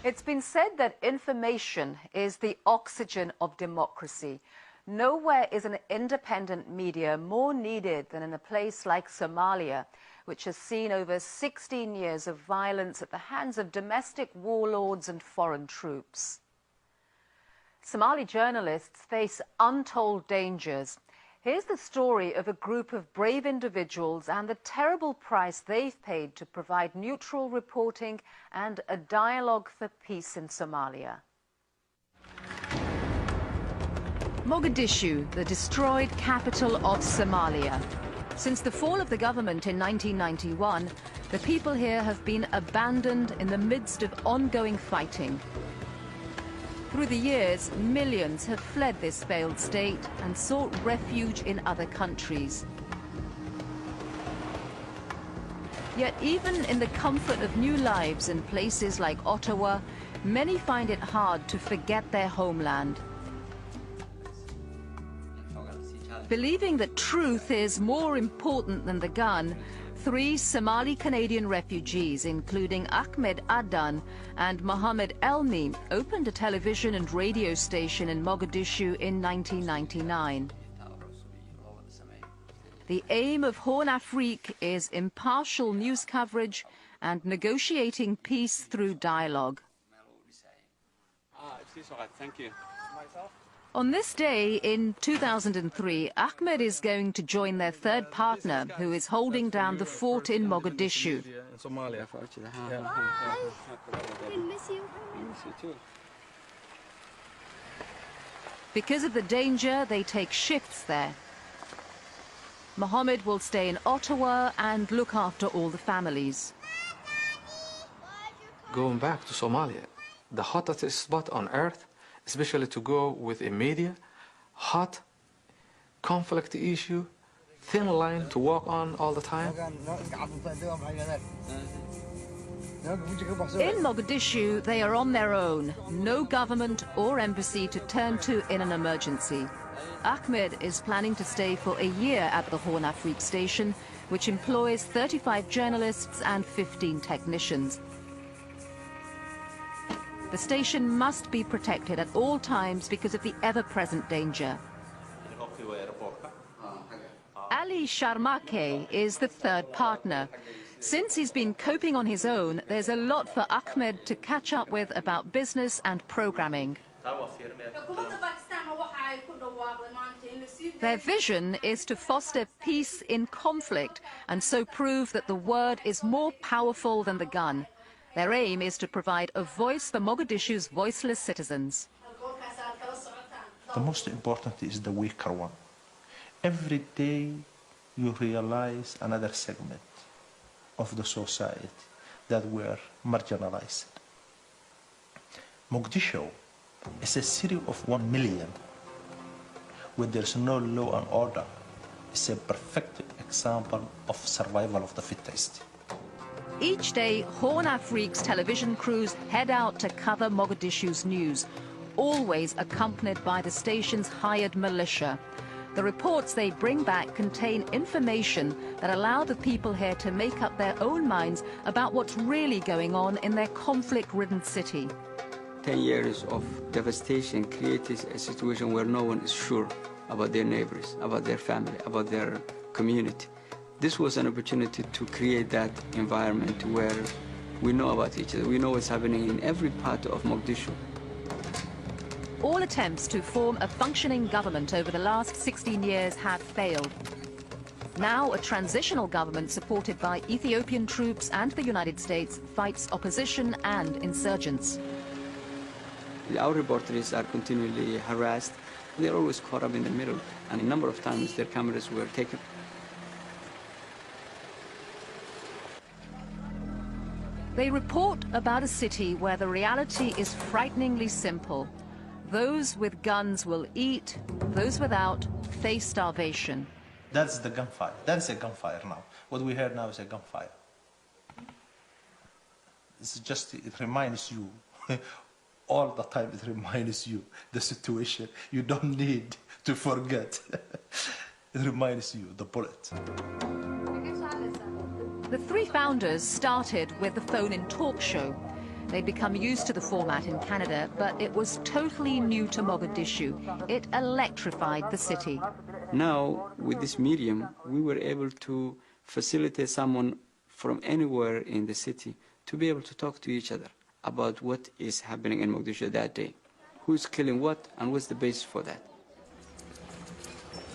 It's been said that information is the oxygen of democracy. Nowhere is an independent media more needed than in a place like Somalia, which has seen over 16 years of violence at the hands of domestic warlords and foreign troops. Somali journalists face untold dangers. Here's the story of a group of brave individuals and the terrible price they've paid to provide neutral reporting and a dialogue for peace in Somalia. Mogadishu, the destroyed capital of Somalia. Since the fall of the government in 1991, the people here have been abandoned in the midst of ongoing fighting. Through the years, millions have fled this failed state and sought refuge in other countries. Yet even in the comfort of new lives in places like Ottawa, many find it hard to forget their homeland. Believing that truth is more important than the gun, 3 Somali-Canadian refugees, including Ahmed Adan and Mohamed Elmi, opened a television and radio station in Mogadishu in 1999. The aim of Hornafrik is impartial news coverage and negotiating peace through dialogue. Thank you. On this day in 2003, Ahmed is going to join their third partner, who is holding down the fort in Mogadishu. Because of the danger, they take shifts there. Mohamed will stay in Ottawa and look after all the families. Going back to Somalia, the hottest spot on earth, especially to go with a media, hot, conflict issue, thin line to walk on all the time. In Mogadishu, they are on their own, no government or embassy to turn to in an emergency. Ahmed is planning to stay for a year at the Hornafrik station, which employs 35 journalists and 15 technicians. The station must be protected at all times because of the ever-present danger. Ali Sharmake is the third partner. Since he's been coping on his own, there's a lot for Ahmed to catch up with about business and programming. Their vision is to foster peace in conflict and so prove that the word is more powerful than the gun. Their aim is to provide a voice for Mogadishu's voiceless citizens. The most important is the weaker one. Every day you realize another segment of the society that were marginalized. Mogadishu is a city of 1 million where there's no law and order. It's a perfect example of survival of the fittest. Each day, Hornafrik's television crews head out to cover Mogadishu's news, always accompanied by the station's hired militia. The reports they bring back contain information that allow the people here to make up their own minds about what's really going on in their conflict-ridden city. 10 years of devastation created a situation where no one is sure about their neighbors, about their family, about their community. This was an opportunity to create that environment where we know about each other. We know what's happening in every part of Mogadishu. All attempts to form a functioning government over the last 16 years have failed. Now a transitional government supported by Ethiopian troops and the United States fights opposition and insurgents. Our reporters are continually harassed. They're always caught up in the middle, and a number of times their cameras were taken. They report about a city where the reality is frighteningly simple. Those with guns will eat, those without face starvation. That's the gunfire. That's a gunfire now. What we heard now is a gunfire. It's just, it reminds you, all the time it reminds you the situation. You don't need to forget. It reminds you, the bullet. The 3 founders started with the phone-in talk show. They'd become used to the format in Canada, but it was totally new to Mogadishu. It electrified the city. Now, with this medium, we were able to facilitate someone from anywhere in the city to be able to talk to each other about what is happening in Mogadishu that day, who's killing what, and what's the basis for that.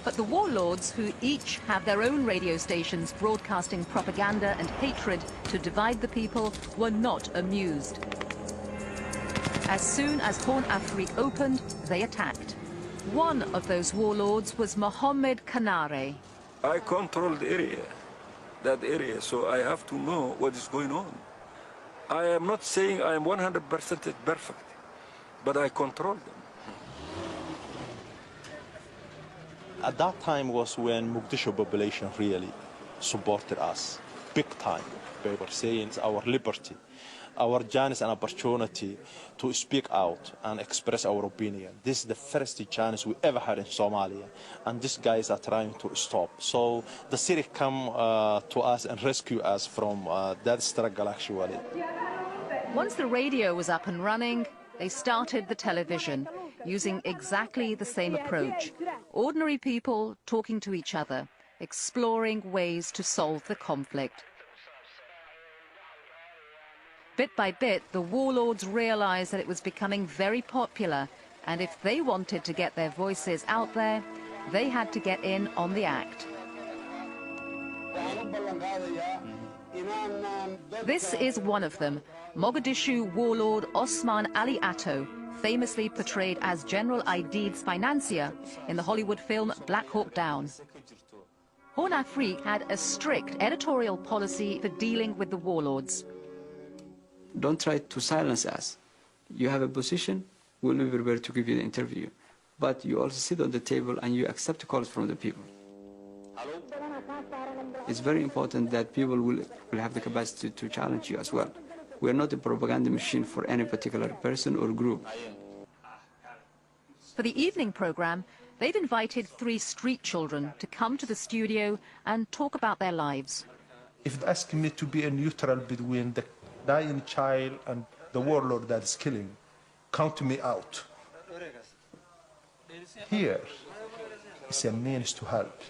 But the warlords, who each have their own radio stations broadcasting propaganda and hatred to divide the people, were not amused. As soon as Hornafrik opened, they attacked. One of those warlords was Mohamed Kanare. I control the area, that area, so I have to know what is going on. I am not saying I am 100% perfect, but I control them. At that time was when Mogadishu population really supported us, big time. They were saying it's our liberty, our chance and opportunity to speak out and express our opinion. This is the first chance we ever had in Somalia, and these guys are trying to stop. So the city come to us and rescue us from that struggle, actually. Once the radio was up and running, they started the television, using exactly the same approach. Ordinary people talking to each other, exploring ways to solve the conflict. Bit by bit, the warlords realized that it was becoming very popular, and if they wanted to get their voices out there, they had to get in on the act. This is one of them, Mogadishu warlord Osman Ali Atto, famously portrayed as General Aidid's financier in the Hollywood film Black Hawk Down. Hornafrik had a strict editorial policy for dealing with the warlords. Don't try to silence us. You have a position, we'll be prepared to give you the interview. But you also sit on the table and you accept calls from the people. It's very important that people will have the capacity to challenge you as well. We're not a propaganda machine for any particular person or group. For the evening program, they've invited 3 street children to come to the studio and talk about their lives. If they ask me to be a neutral between the dying child and the warlord that is killing, count me out. Here is a means to help.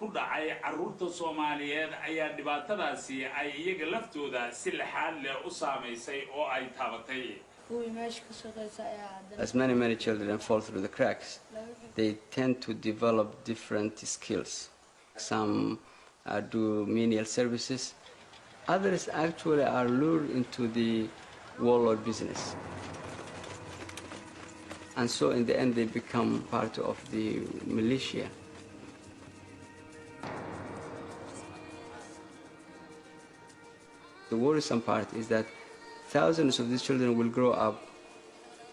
ku dhacay caruurta Soomaaliyeed ayaa dhibaatadaasi ay iyaga laftooda si laxaad leh u saameysay oo ay taabatay. As many children fall through the cracks, they tend to develop different skills. Some do menial services. Others actually are lured into the warlord business. And so in the end they become part of the militia. The worrisome part is that thousands of these children will grow up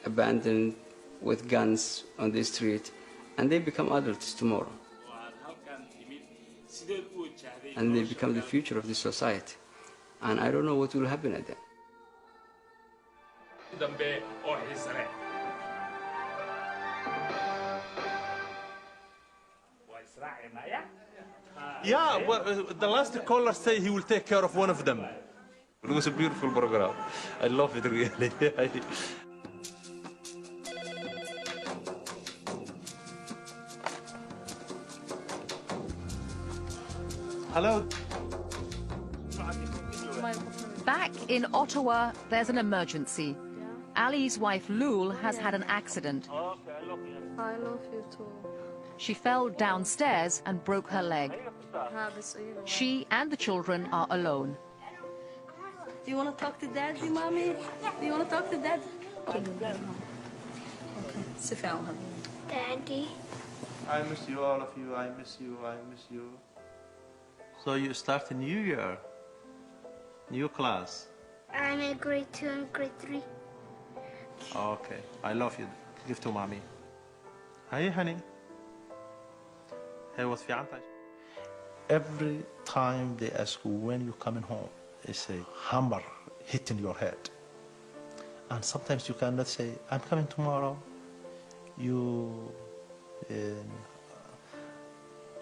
abandoned with guns on the street, and they become adults tomorrow. And they become the future of this society. And I don't know what will happen at them. Yeah, well, the last caller said he will take care of one of them. It was a beautiful program. I love it, really. Hello. Back in Ottawa, there's an emergency. Ali's wife, Lul, has had an accident. I love you too. She fell downstairs and broke her leg. She and the children are alone. Do you want to talk to Daddy, Mommy? Do you want to talk to Dad? Okay. Sit down, honey. Daddy. I miss you, all of you. I miss you. I miss you. So you start a new year, new class. I'm in grade 2 and grade 3. Okay, I love you. Give to mommy. Hi, honey. Hey, what's your name? Every time they ask you when you're coming home, it's a hammer hitting your head. And sometimes you cannot say, I'm coming tomorrow.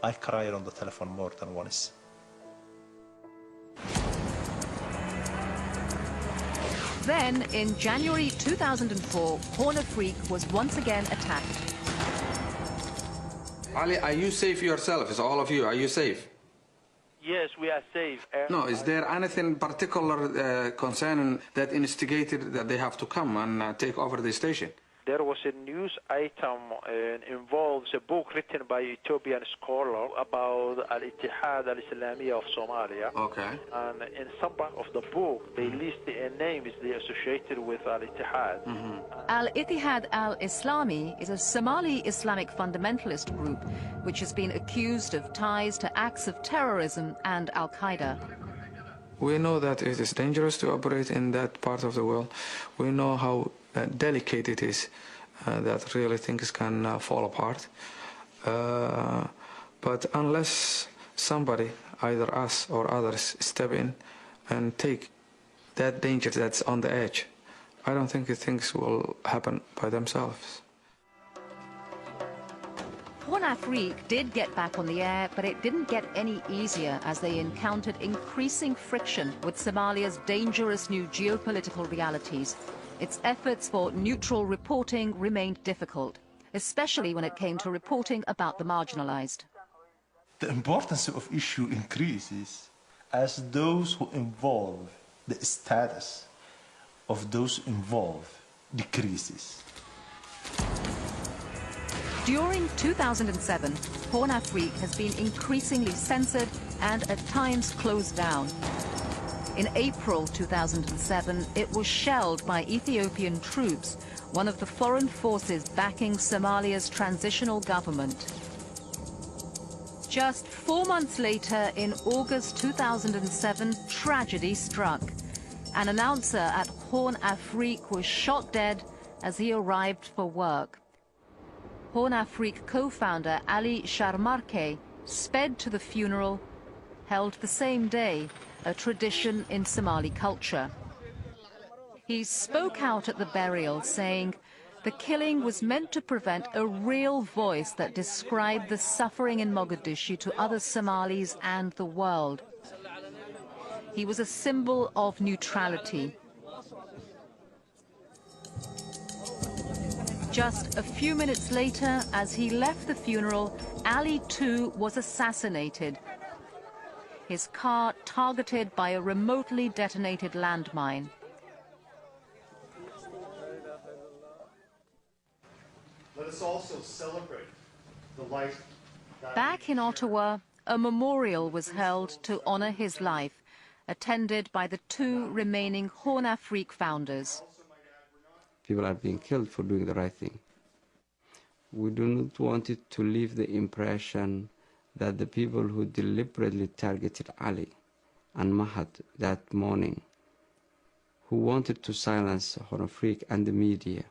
I cried on the telephone more than once. Then, in January 2004, Hornafrik was once again attacked. Ali, are you safe yourself? Is all of you, are you safe? Yes, we are safe. No, is there anything particular concerning that instigated that they have to come and take over the station? There was a news item involves a book written by Ethiopian scholar about Al-Ittihad Al-Islamiyya of Somalia. Okay. And in some part of the book, they list the names they associated with Al-Ittihad. Al-Ittihad Al-Islami is a Somali Islamic fundamentalist group which has been accused of ties to acts of terrorism and Al-Qaeda. We know that it is dangerous to operate in that part of the world. We know how delicate it is, that really things can fall apart. But unless somebody, either us or others, step in and take that danger that's on the edge, I don't think things will happen by themselves. Hornafrik did get back on the air, but it didn't get any easier as they encountered increasing friction with Somalia's dangerous new geopolitical realities. Its efforts for neutral reporting remained difficult, especially when it came to reporting about the marginalized. The importance of issue increases as those who involve the status of those involved decreases. During 2007, Hornafrik has been increasingly censored and at times closed down. In April 2007, it was shelled by Ethiopian troops, one of the foreign forces backing Somalia's transitional government. Just 4 months later, in August 2007, tragedy struck. An announcer at Hornafrik was shot dead as he arrived for work. Hornafrik co-founder Ali Sharmarke sped to the funeral, held the same day, a tradition in Somali culture. He spoke out at the burial, saying the killing was meant to prevent a real voice that described the suffering in Mogadishu to other Somalis and the world. He was a symbol of neutrality. Just a few minutes later, as he left the funeral, Ali too was assassinated. His car targeted by a remotely detonated landmine. Let us also celebrate the life. Back in Ottawa, a memorial was held to honor his life, attended by the 2 remaining Hornafrik founders. People are being killed for doing the right thing. We do not want it to leave the impression that the people who deliberately targeted Ali and Mahad that morning, who wanted to silence Hornafrik and the media,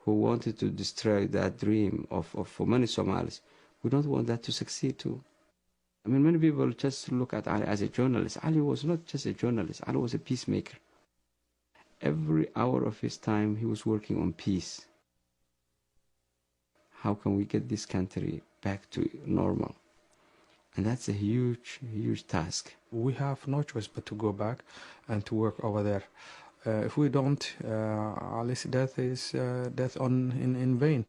who wanted to destroy that dream for many Somalis, we don't want that to succeed too. I mean, many people just look at Ali as a journalist. Ali was not just a journalist, Ali was a peacemaker. Every hour of his time, he was working on peace. How can we get this country back to normal? And that's a huge, huge task. We have no choice but to go back and to work over there. If we don't, Ali's death is death in vain.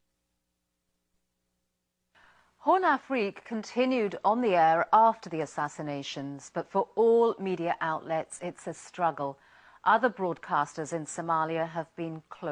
Hornafrik continued on the air after the assassinations, but for all media outlets, it's a struggle. Other broadcasters in Somalia have been closed.